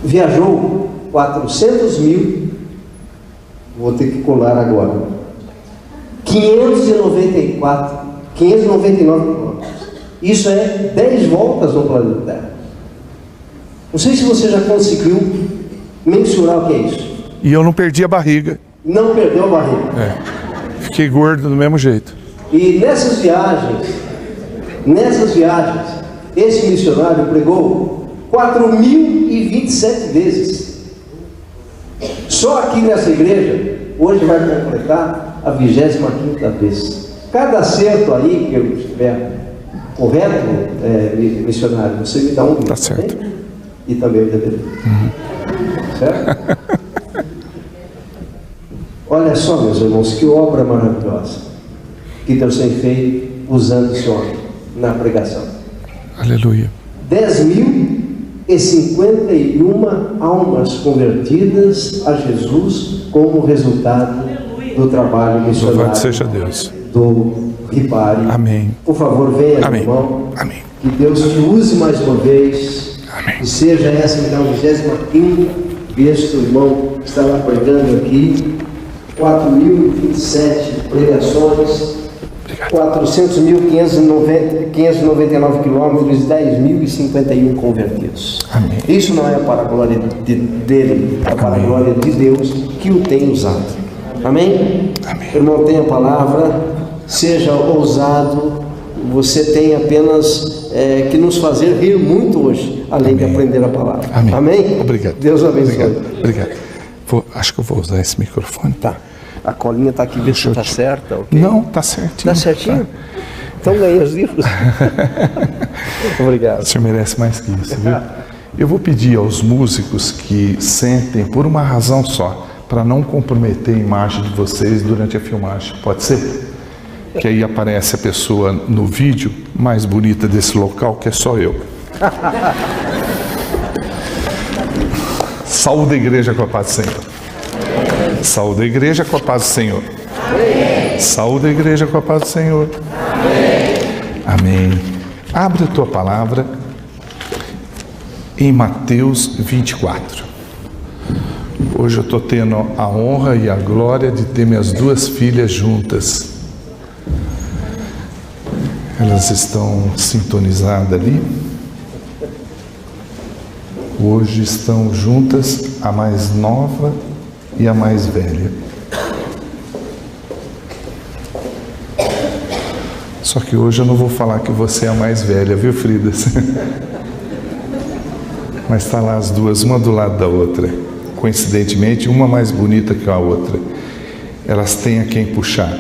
viajou 400 mil, vou ter que colar agora, 599 quilômetros. Isso é 10 voltas no planeta Terra. Não sei se você já conseguiu mensurar o que é isso. E eu não perdi a barriga. Não perdeu a barriga. Fiquei gordo do mesmo jeito. E nessas viagens, esse missionário pregou 4.027 vezes. Só aqui nessa igreja, hoje vai completar a 25ª vez. Cada acerto aí que eu estiver correto, missionário, você me dá um. Tá certo. Né? E também o DVD. Certo? Olha só, meus irmãos, que obra maravilhosa que Deus tem feito usando esse homem na pregação. Aleluia. 10.051 almas convertidas a Jesus como resultado do trabalho missionário. Louvado seja Deus. Do Ripari. Amém. Por favor, venha, Amém. irmão. Amém. Que Deus te use mais uma vez. Amém. E seja essa então a 25ª vez que o irmão está lá pregando aqui. 4.027 pregações, 400.599 quilômetros, 10.051 convertidos. Amém. Isso não é para a glória dele, é para a glória de Deus que o tem usado. Amém? Amém. Irmão, tenha a palavra, seja ousado, você tem apenas que nos fazer rir muito hoje, além de aprender a palavra. Amém. Amém? Obrigado. Deus abençoe. Obrigado. Acho que eu vou usar esse microfone. Tá. A colinha está aqui, vê se está certa, ok? Não, tá certinho. Está certinho? Tá. Então ganhei os livros. Obrigado. O senhor merece mais que isso, viu? Eu vou pedir aos músicos que sentem por uma razão só, para não comprometer a imagem de vocês durante a filmagem. Pode ser? Que aí aparece a pessoa no vídeo mais bonita desse local, que é só eu. Saúde a igreja com a paz do Senhor. Saúde a igreja com a paz do Senhor. Amém. Saúde a igreja com a paz do Senhor. Amém. Amém. Abre a tua palavra em Mateus 24. Hoje eu estou tendo a honra e a glória de ter minhas duas filhas juntas. Elas estão sintonizadas ali. Hoje estão juntas a mais nova e a mais velha. Só que hoje eu não vou falar que você é a mais velha, viu, Frida? Mas está lá as duas, uma do lado da outra. Coincidentemente, uma mais bonita que a outra. Elas têm a quem puxar.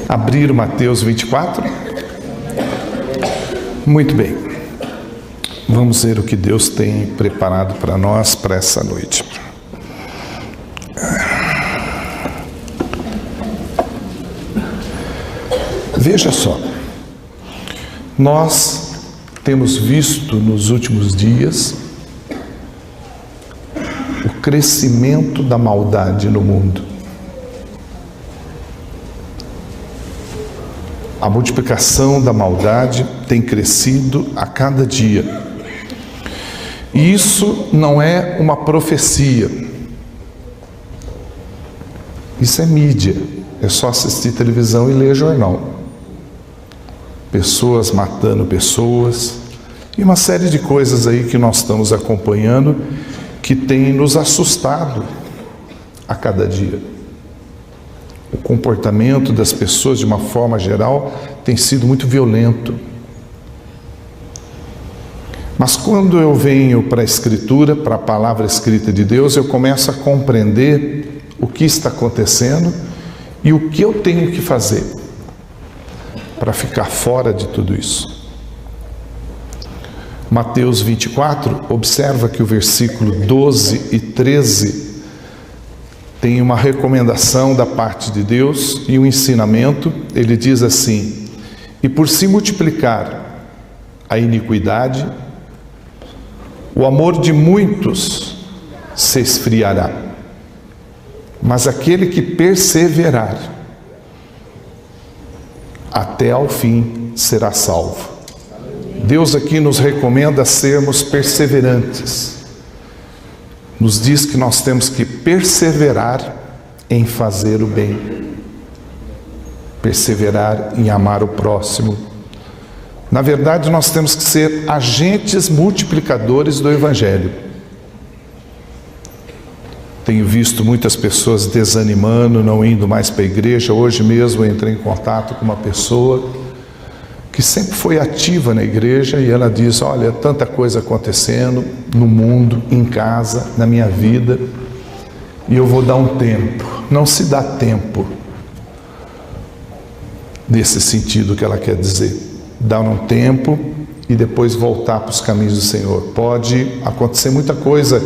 Abrir Mateus 24? Muito bem. Vamos ver o que Deus tem preparado para nós para essa noite. Veja só. Nós temos visto nos últimos dias o crescimento da maldade no mundo. A multiplicação da maldade tem crescido a cada dia. E isso não é uma profecia. Isso é mídia. É só assistir televisão e ler jornal. Pessoas matando pessoas. E uma série de coisas aí que nós estamos acompanhando que tem nos assustado a cada dia. O comportamento das pessoas, de uma forma geral, tem sido muito violento. Mas quando eu venho para a Escritura, para a palavra escrita de Deus, eu começo a compreender o que está acontecendo e o que eu tenho que fazer para ficar fora de tudo isso. Mateus 24, observa que o versículo 12 e 13 tem uma recomendação da parte de Deus e um ensinamento. Ele diz assim: e por se multiplicar a iniquidade, o amor de muitos se esfriará, mas aquele que perseverar até ao fim será salvo. Deus aqui nos recomenda sermos perseverantes. Nos diz que nós temos que perseverar em fazer o bem, perseverar em amar o próximo. Na verdade, nós temos que ser agentes multiplicadores do Evangelho. Tenho visto muitas pessoas desanimando, não indo mais para a igreja. Hoje mesmo eu entrei em contato com uma pessoa que sempre foi ativa na igreja e ela diz: olha, tanta coisa acontecendo no mundo, em casa, na minha vida, e eu vou dar um tempo. Não se dá tempo nesse sentido que ela quer dizer. Dar um tempo e depois voltar para os caminhos do Senhor. Pode acontecer muita coisa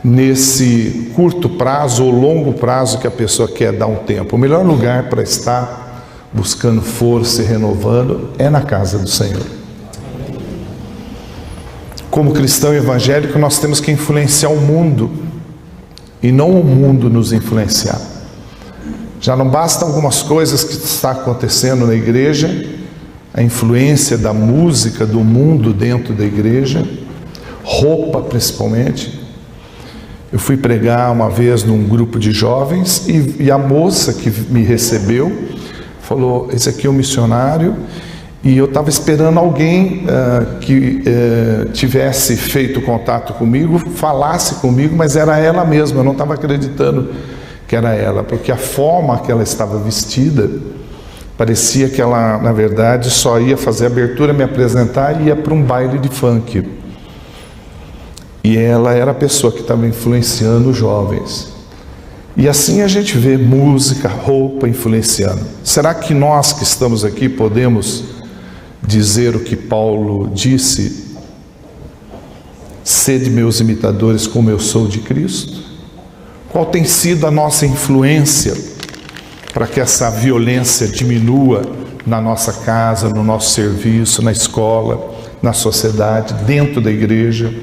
nesse curto prazo ou longo prazo que a pessoa quer dar um tempo. O melhor lugar para estar buscando força e renovando é na casa do Senhor. Como cristão evangélico, nós temos que influenciar o mundo e não o mundo nos influenciar. Já não basta algumas coisas que está acontecendo na igreja, a influência da música, do mundo dentro da igreja, roupa principalmente. Eu fui pregar uma vez num grupo de jovens e a moça que me recebeu falou: esse aqui é um missionário, e eu estava esperando alguém que tivesse feito contato comigo, falasse comigo, mas era ela mesma, eu não estava acreditando que era ela, porque a forma que ela estava vestida, parecia que ela, na verdade, só ia fazer a abertura, me apresentar e ia para um baile de funk. E ela era a pessoa que estava influenciando os jovens. E assim a gente vê música, roupa influenciando. Será que nós que estamos aqui podemos dizer o que Paulo disse? Sede meus imitadores como eu sou de Cristo? Qual tem sido a nossa influência para que essa violência diminua na nossa casa, no nosso serviço, na escola, na sociedade, dentro da igreja?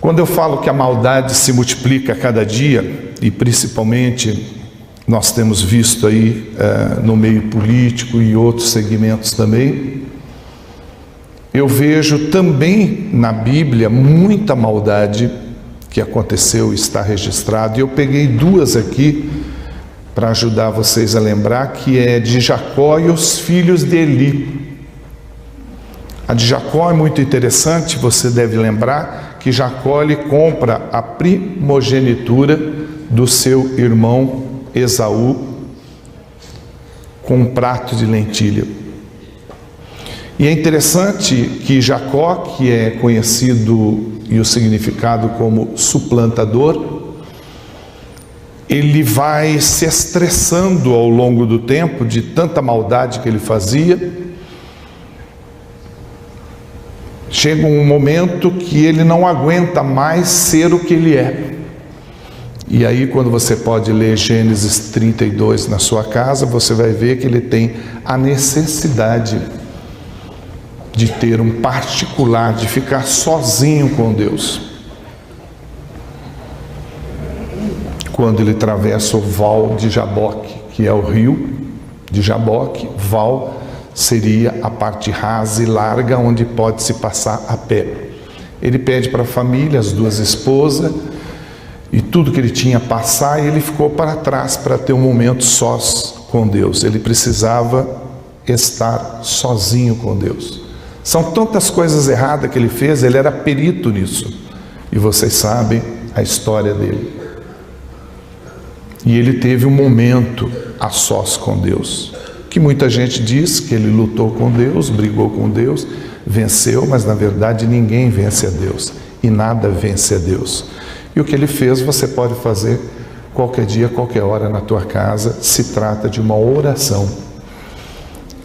Quando eu falo que a maldade se multiplica a cada dia, e principalmente nós temos visto aí no meio político e outros segmentos também, eu vejo também na Bíblia muita maldade que aconteceu e está registrado. E eu peguei duas aqui para ajudar vocês a lembrar, que é de Jacó e os filhos de Eli. A de Jacó é muito interessante, você deve lembrar que Jacó ele compra a primogenitura do seu irmão Esaú com um prato de lentilha. E é interessante que Jacó, que é conhecido e o significado como suplantador, ele vai se estressando ao longo do tempo de tanta maldade que ele fazia. Chega um momento que ele não aguenta mais ser o que ele é. E aí, quando você pode ler Gênesis 32 na sua casa, você vai ver que ele tem a necessidade de ter um particular, de ficar sozinho com Deus. Quando ele atravessa o Val de Jaboque, que é o rio de Jaboque, Val seria a parte rasa e larga onde pode se passar a pé. Ele pede para a família, as duas esposas, e tudo que ele tinha a passar, e ele ficou para trás para ter um momento sós com Deus. Ele precisava estar sozinho com Deus. São tantas coisas erradas que ele fez, ele era perito nisso. E vocês sabem a história dele. E ele teve um momento a sós com Deus, que muita gente diz que ele lutou com Deus, brigou com Deus, venceu, mas na verdade ninguém vence a Deus e nada vence a Deus. E o que ele fez você pode fazer qualquer dia, qualquer hora na tua casa. Se trata de uma oração.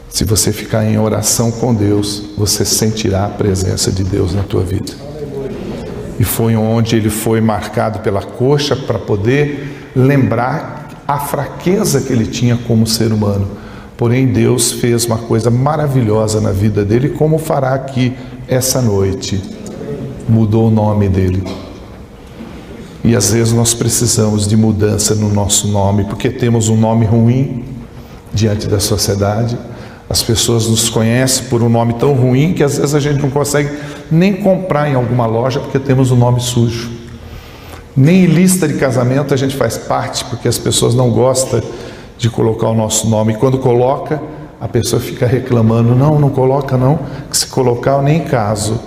Se você ficar em oração com Deus, você sentirá a presença de Deus na tua vida. E foi onde ele foi marcado pela coxa para poder lembrar a fraqueza que ele tinha como ser humano. Porém, Deus fez uma coisa maravilhosa na vida dele, como fará aqui essa noite. Mudou o nome dele. E às vezes nós precisamos de mudança no nosso nome, porque temos um nome ruim diante da sociedade. As pessoas nos conhecem por um nome tão ruim que às vezes a gente não consegue nem comprar em alguma loja porque temos um nome sujo. Nem em lista de casamento a gente faz parte porque as pessoas não gostam de colocar o nosso nome. E quando coloca, a pessoa fica reclamando: não coloca não, que se colocar eu nem caso.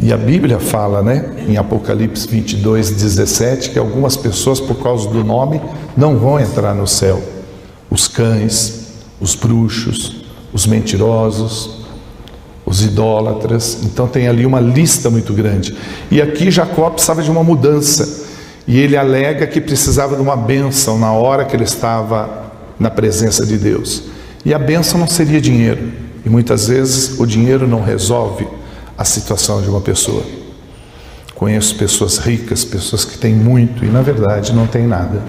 E a Bíblia fala, em Apocalipse 22:17, que algumas pessoas, por causa do nome, não vão entrar no céu. Os cães, os bruxos, os mentirosos, os idólatras. Então tem ali uma lista muito grande. E aqui Jacó precisava de uma mudança. E ele alega que precisava de uma bênção na hora que ele estava na presença de Deus. E a bênção não seria dinheiro. E muitas vezes o dinheiro não resolve a situação de uma pessoa. Conheço pessoas ricas, pessoas que têm muito e na verdade não têm nada.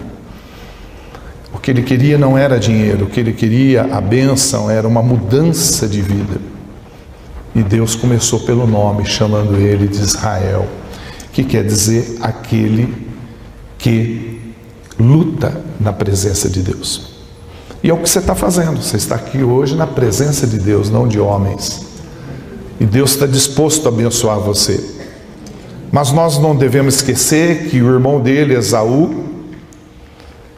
O que ele queria não era dinheiro, o que ele queria, a bênção, era uma mudança de vida. E Deus começou pelo nome, chamando ele de Israel, que quer dizer aquele que luta na presença de Deus. E é o que você está fazendo. Você está aqui hoje na presença de Deus, não de homens. E Deus está disposto a abençoar você. Mas nós não devemos esquecer que o irmão dele, Esaú,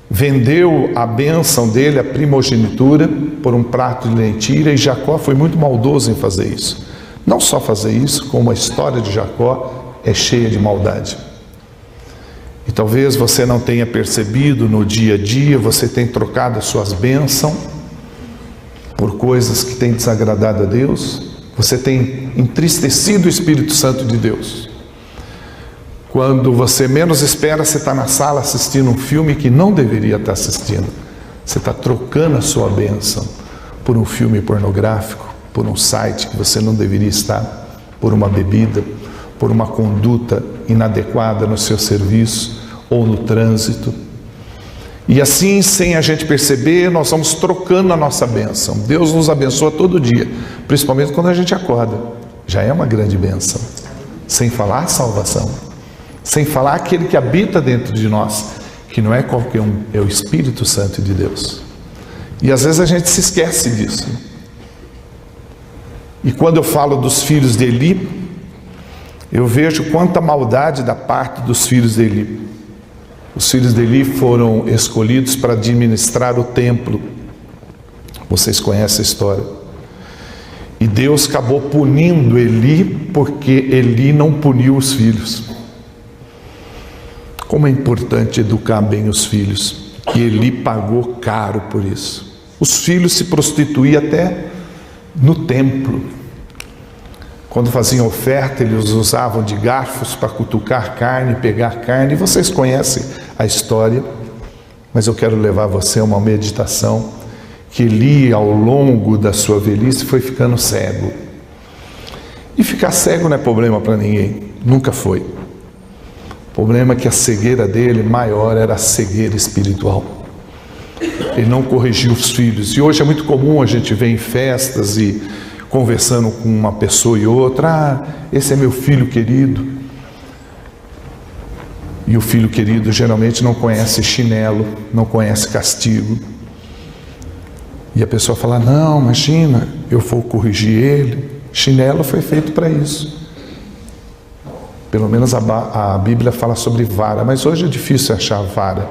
vendeu a bênção dele, a primogenitura, por um prato de lentilha, e Jacó foi muito maldoso em fazer isso. Não só fazer isso, como a história de Jacó é cheia de maldade. E talvez você não tenha percebido no dia a dia, você tem trocado as suas bênçãos por coisas que têm desagradado a Deus. Você tem entristecido o Espírito Santo de Deus. Quando você menos espera, você está na sala assistindo um filme que não deveria estar assistindo. Você está trocando a sua bênção por um filme pornográfico, por um site que você não deveria estar, por uma bebida, por uma conduta inadequada no seu serviço ou no trânsito. E assim, sem a gente perceber, nós vamos trocando a nossa bênção. Deus nos abençoa todo dia, principalmente quando a gente acorda. Já é uma grande bênção. Sem falar a salvação. Sem falar aquele que habita dentro de nós, que não é qualquer um, é o Espírito Santo de Deus. E às vezes a gente se esquece disso. E quando eu falo dos filhos de Eli, eu vejo quanta maldade da parte dos filhos de Eli. Os filhos de Eli foram escolhidos para administrar o templo. Vocês conhecem a história. E Deus acabou punindo Eli, porque Eli não puniu os filhos. Como é importante educar bem os filhos. E Eli pagou caro por isso. Os filhos se prostituíam até no templo. Quando faziam oferta, eles usavam de garfos para cutucar carne, pegar carne. E vocês conhecem a história, mas eu quero levar você a uma meditação que Eli, ao longo da sua velhice, foi ficando cego. E ficar cego não é problema para ninguém, nunca foi. O problema é que a cegueira dele maior era a cegueira espiritual. Ele não corrigiu os filhos. E hoje é muito comum a gente ver em festas e conversando com uma pessoa e outra: esse é meu filho querido. E o filho querido geralmente não conhece chinelo, não conhece castigo. E a pessoa fala: não, imagina, eu vou corrigir ele. Chinelo foi feito para isso. Pelo menos a Bíblia fala sobre vara, mas hoje é difícil achar vara.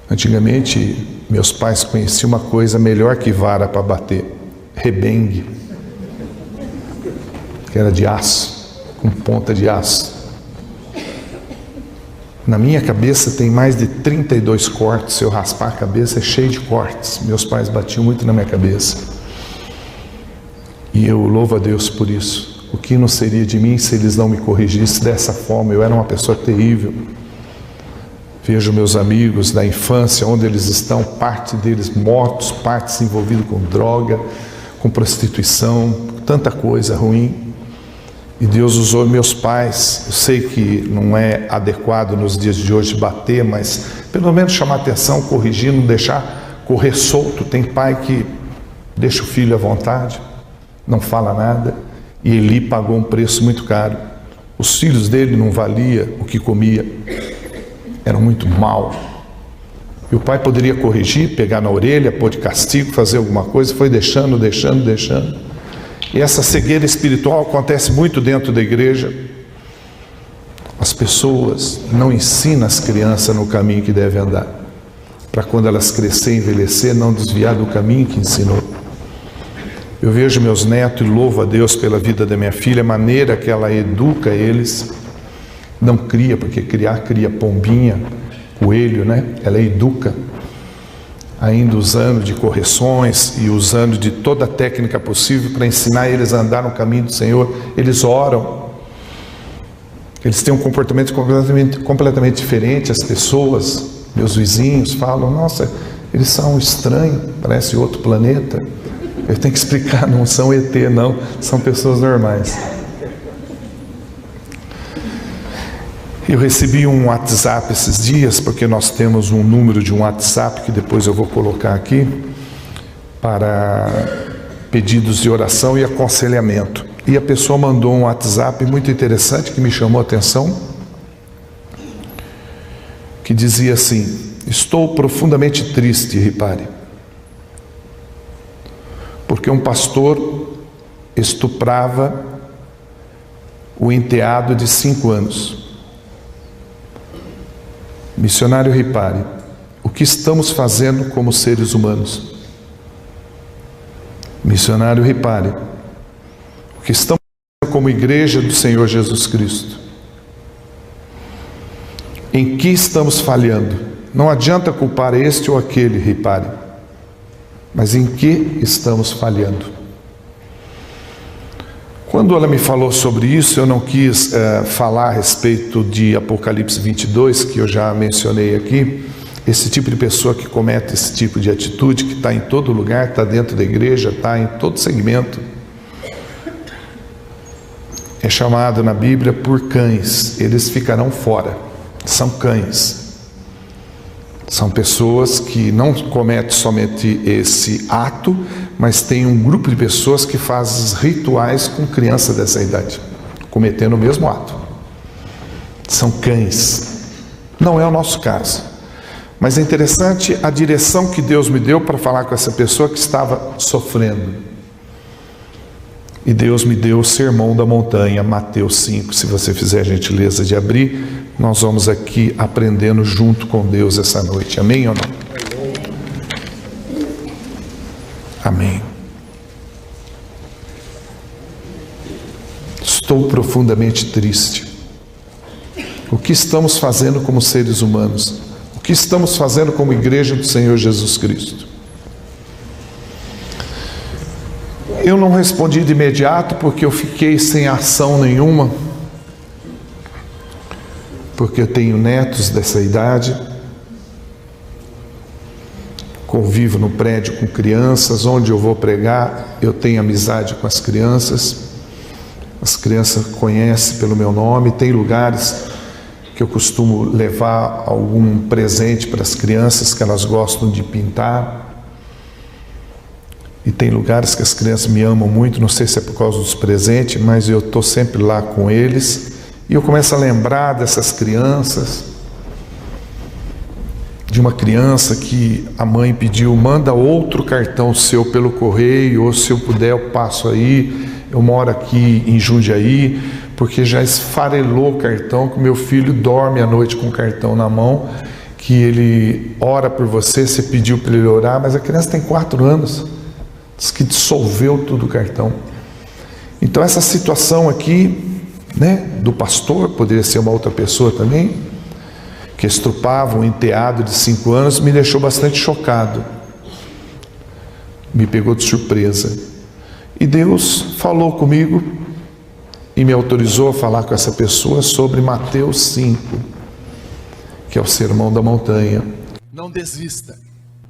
Antigamente, meus pais conheciam uma coisa melhor que vara para bater: rebengue, que era de aço, com ponta de aço. Na minha cabeça tem mais de 32 cortes. Se eu raspar a cabeça é cheio de cortes. Meus pais batiam muito na minha cabeça. E eu louvo a Deus por isso. O que não seria de mim se eles não me corrigissem dessa forma? Eu era uma pessoa terrível. Vejo meus amigos da infância, onde eles estão, parte deles mortos, partes envolvidos com droga, com prostituição, tanta coisa ruim. E Deus usou meus pais. Eu sei que não é adequado nos dias de hoje bater, mas pelo menos chamar atenção, corrigir, não deixar correr solto. Tem pai que deixa o filho à vontade, não fala nada. E Eli pagou um preço muito caro. Os filhos dele não valiam o que comia, eram muito maus. E o pai poderia corrigir, pegar na orelha, pôr de castigo, fazer alguma coisa, foi deixando. E essa cegueira espiritual acontece muito dentro da igreja. As pessoas não ensinam as crianças no caminho que devem andar, para quando elas crescer e envelhecer, não desviar do caminho que ensinou. Eu vejo meus netos e louvo a Deus pela vida da minha filha, a maneira que ela educa eles. Não cria, porque criar cria pombinha, coelho, né? Ela educa, ainda usando de correções e usando de toda a técnica possível para ensinar eles a andar no caminho do Senhor. Eles oram, eles têm um comportamento completamente diferente. As pessoas, meus vizinhos, falam: nossa, eles são estranhos, parece outro planeta. Eu tenho que explicar, não são ET não, são pessoas normais. Eu recebi um WhatsApp esses dias, porque nós temos um número de um WhatsApp que depois eu vou colocar aqui, para pedidos de oração e aconselhamento. E a pessoa mandou um WhatsApp muito interessante que me chamou a atenção, que dizia assim: estou profundamente triste, Ripari, porque um pastor estuprava o enteado de 5 anos. Missionário Ripari, o que estamos fazendo como seres humanos? Missionário Ripari, o que estamos fazendo como igreja do Senhor Jesus Cristo? Em que estamos falhando? Não adianta culpar este ou aquele, Ripari, mas em que estamos falhando? Quando ela me falou sobre isso, eu não quis falar a respeito de Apocalipse 22, que eu já mencionei aqui. Esse tipo de pessoa que comete esse tipo de atitude, que está em todo lugar, está dentro da igreja, está em todo segmento, é chamado na Bíblia por cães. Eles ficarão fora, são cães. São pessoas que não cometem somente esse ato, mas tem um grupo de pessoas que fazem rituais com crianças dessa idade, cometendo o mesmo ato. São cães. Não é o nosso caso. Mas é interessante a direção que Deus me deu para falar com essa pessoa que estava sofrendo. E Deus me deu o Sermão da Montanha, Mateus 5. Se você fizer a gentileza de abrir, nós vamos aqui aprendendo junto com Deus essa noite. Amém ou não? Amém. Estou profundamente triste. O que estamos fazendo como seres humanos? O que estamos fazendo como igreja do Senhor Jesus Cristo? Eu não respondi de imediato porque eu fiquei sem ação nenhuma, porque eu tenho netos dessa idade, convivo no prédio com crianças, onde eu vou pregar, eu tenho amizade com as crianças conhecem pelo meu nome, tem lugares que eu costumo levar algum presente para as crianças que elas gostam de pintar, e tem lugares que as crianças me amam muito, não sei se é por causa dos presentes, mas eu estou sempre lá com eles, e eu começo a lembrar dessas crianças, de uma criança que a mãe pediu: manda outro cartão seu pelo correio, ou se eu puder eu passo aí, eu moro aqui em Jundiaí, porque já esfarelou o cartão, que meu filho dorme à noite com o cartão na mão, que ele ora por você, você pediu para ele orar, mas a criança tem 4 anos, diz que dissolveu tudo o cartão. Então essa situação aqui, né, do pastor, poderia ser uma outra pessoa também, que estrupava um enteado de 5 anos, me deixou bastante chocado, me pegou de surpresa. E Deus falou comigo e me autorizou a falar com essa pessoa sobre Mateus 5, que é o Sermão da Montanha. Não desista.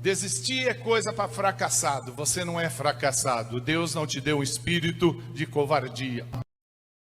Desistir é coisa para fracassado. Você não é fracassado. Deus não te deu um espírito de covardia.